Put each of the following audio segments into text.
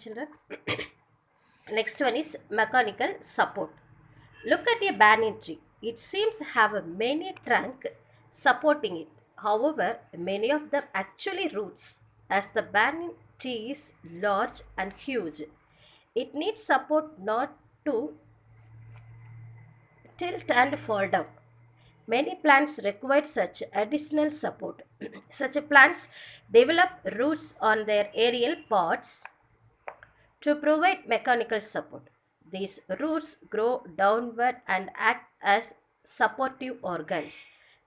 Children. Next one is mechanical support. Look at a banyan tree. It seems to have a many trunk supporting it. However, many of them actually roots, as the banyan tree is large and huge. It needs support not to tilt and fall down. Many plants require such additional support. Such plants develop roots on their aerial parts to provide mechanical support. These roots grow downward and act as supportive organs.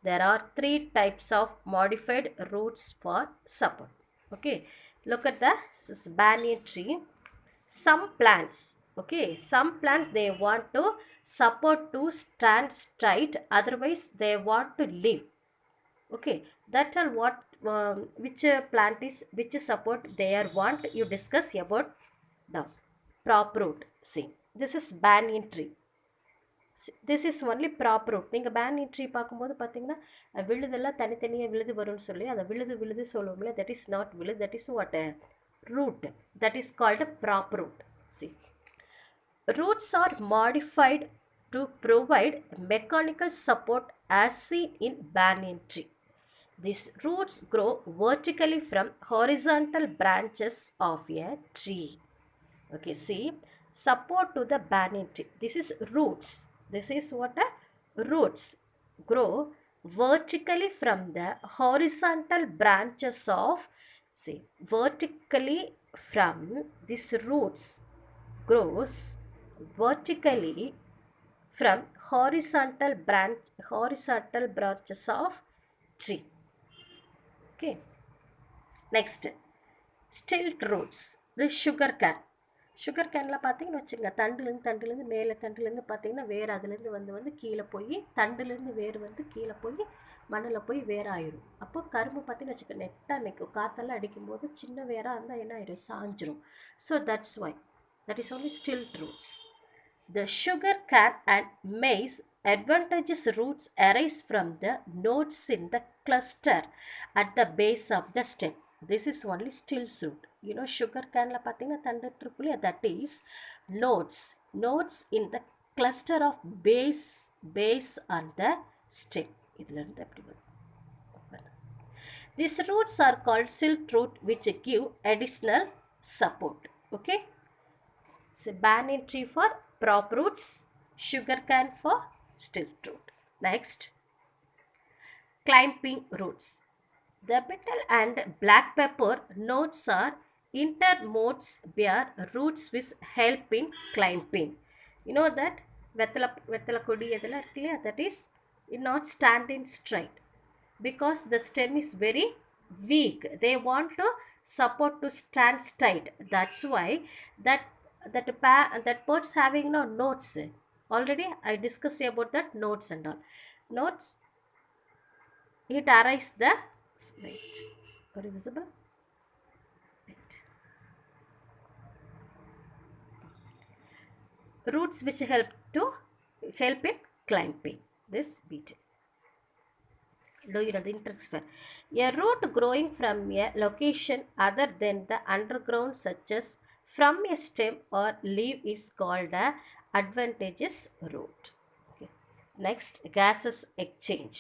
There are three types of modified roots for support. Okay, look at this banyan tree. Some plants they want to support to stand straight, otherwise they want to live. Okay, that are what which plant is which support they are want you discuss about now. Prop root. See, this is banyan tree. This is only prop root. நீங்கள் banyan tree பார்க்கும்போது பார்த்தீங்கன்னா விழுதெல்லாம் தனித்தனியாக விழுது வரும்னு சொல்லி அதை விழுது விழுது சொல்லுவோம்ல, that is not விழுது, that is what a root, that is called a prop root. See, roots are modified to provide mechanical support as seen in banyan tree. These roots grow vertically from horizontal branches of a tree. Okay, see, support to the banyan tree. This is roots. This is what a roots grow vertically from the horizontal branches of, see, vertically from these roots grows vertically from horizontal branches of tree. Okay, next, stilt roots. This sugar cane. Sugar கேனில் பார்த்தீங்கன்னு வச்சுங்க, தண்டுலேருந்து மேலே பார்த்தீங்கன்னா வேர் அதுலேருந்து வந்து கீழே போய் தண்டுலேருந்து வேர் வந்து கீழே போய் மண்ணில் போய் வேர் ஆயிரும். அப்போ கரும்பு பார்த்தீங்கன்னு வச்சுக்க நெட்டாக நிற்கும். காற்றெல்லாம் அடிக்கும்போது சின்ன வேராக இருந்தால் என்ன ஆயிரும், சாஞ்சிரும். So that's why that is only stilt roots. The sugar cane and maize advantageous roots arise from the nodes in the cluster at the base of the stem. This is only stilt root. You know, sugar cane la pathina thandu, that is nodes in the cluster of base on the stem. These roots are called stilt root, which give additional support. Okay, so banyan tree for prop roots, sugar cane for stilt root. Next, climbing roots. The betel and black pepper nodes are intermodes where roots which help in climbing. You know that வெத்தலை கொடி எதெல்லாம் இருக்கு இல்லையா, that is not standing straight because the stem is very weak. They want to support to stand straight. That's why that birds having no nodes. Already I discussed about that nodes and all. Nodes, it arises the, wait, very visible, wait, roots which help in climbing this beetle. Do you know the intersphere? A root growing from a location other than the underground, such as from a stem or leaf, is called a advantageous root. Okay. Next, gases exchange.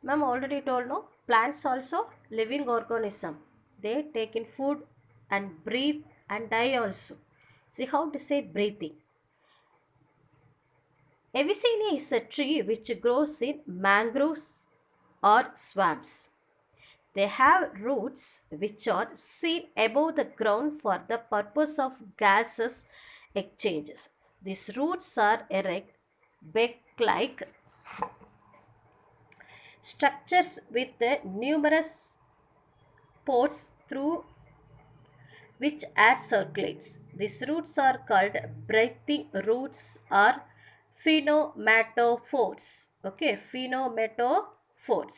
Ma'am already told, no, plants also living organism. They take in food and breathe and die also. See how to say breathing. Avicennia is a tree which grows in mangroves or swamps. They have roots which are seen above the ground for the purpose of gases exchanges. These roots are erect, beak-like structures with numerous pores through which air circulates. These roots are called breathing roots or pneumatophores. Okay, pneumatophores.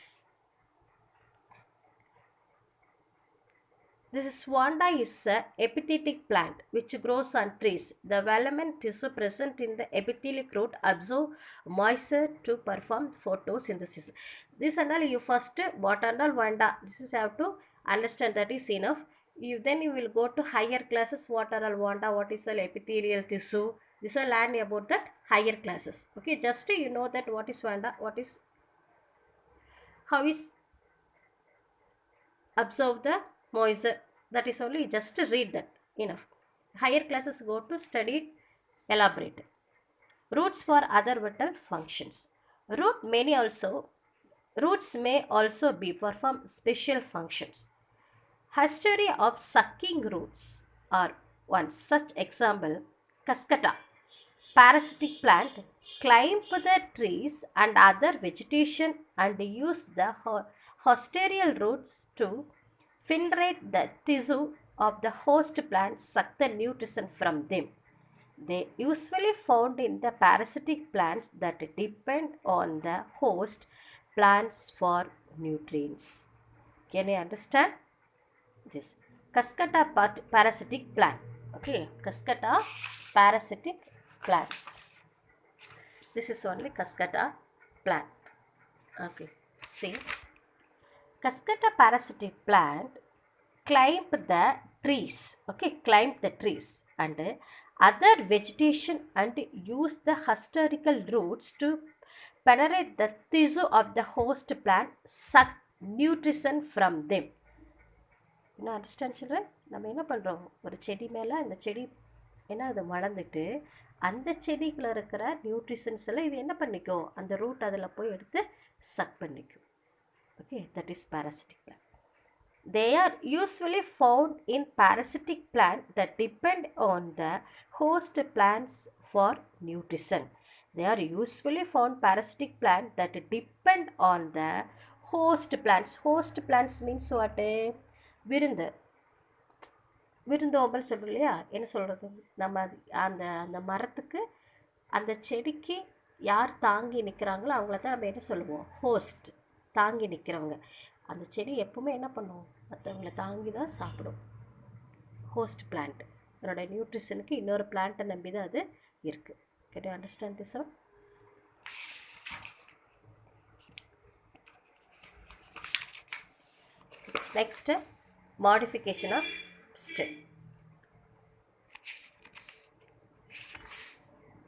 This Swanda is an epiphytic plant which grows on trees. The velamen tissue present in the epithelic root absorb moisture to perform photosynthesis. This and all you first what and all Vanda. This is have to understand, that is enough. Then you will go to higher classes. What are all wanda, what is all epithelial tissue. This will learn about that higher classes. Okay, just you know that what is vanda, what is, how is absorb the moisture. That is only just read that enough. Higher classes go to study elaborate. Roots for other vital functions. Root many also Roots may also be perform special functions. History of sucking roots are one such example. Cascata, parasitic plant, climb the trees and other vegetation and use the hosterial roots to penetrate the tissue of the host plant, suck the nutrition from them. They usually found in the parasitic plants that depend on the host plants for nutrients. Can you understand this? Cascata parasitic plant. Okay, Cascata parasitic plants. This is only Cascata plant. Okay, see, Cascata parasitic plant climb the trees. Okay, climb the trees and other vegetation and use the hysterical roots to penetrate the tissue of the host plant, suck nutrition from them. You understand children? நம்ம என்ன பண்ணுறோம், ஒரு செடி மேலே அந்த செடி ஏன்னா அது வளர்ந்துட்டு அந்த செடிக்குள்ள இருக்கிற நியூட்ரிஷன்ஸ் எல்லாம் இது என்ன பண்ணிக்கும், அந்த ரூட் அதில் போய் எடுத்து சக் பண்ணிக்கும். Okay, that is parasitic plant. They are usually found in parasitic plant that depend on the host plants for nutrition. They are usually found parasitic plant that depend on the host plants. Host plants means what? விருந்து, விருந்தோம்பல் சொல்கிறோம் இல்லையா, என்ன சொல்கிறது, நம்ம அந்த அந்த மரத்துக்கு அந்த செடிக்கு யார் தாங்கி நிற்கிறாங்களோ அவங்கள தான் நம்ம என்ன சொல்லுவோம், ஹோஸ்ட். தாங்கி நிற்கிறவங்க. அந்த செடி எப்பவுமே என்ன பண்ணும், மற்றவங்கள தாங்கி தான் சாப்பிடும். ஹோஸ்ட் பிளான்ட் அதோட நியூட்ரிஷனுக்கு இன்னொரு பிளான்ட்டை நம்பி தான் அது இருக்குது. Can you understand this one? Next, modification of stem.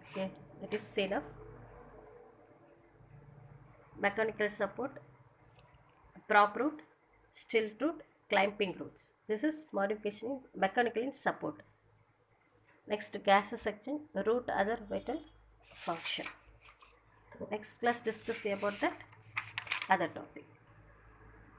Okay, it is enough. Mechanical support, prop root, stilt root, climbing roots. This is modification in mechanical in support. Next, gaseous section, root other vital function. Next class discuss about that other topic.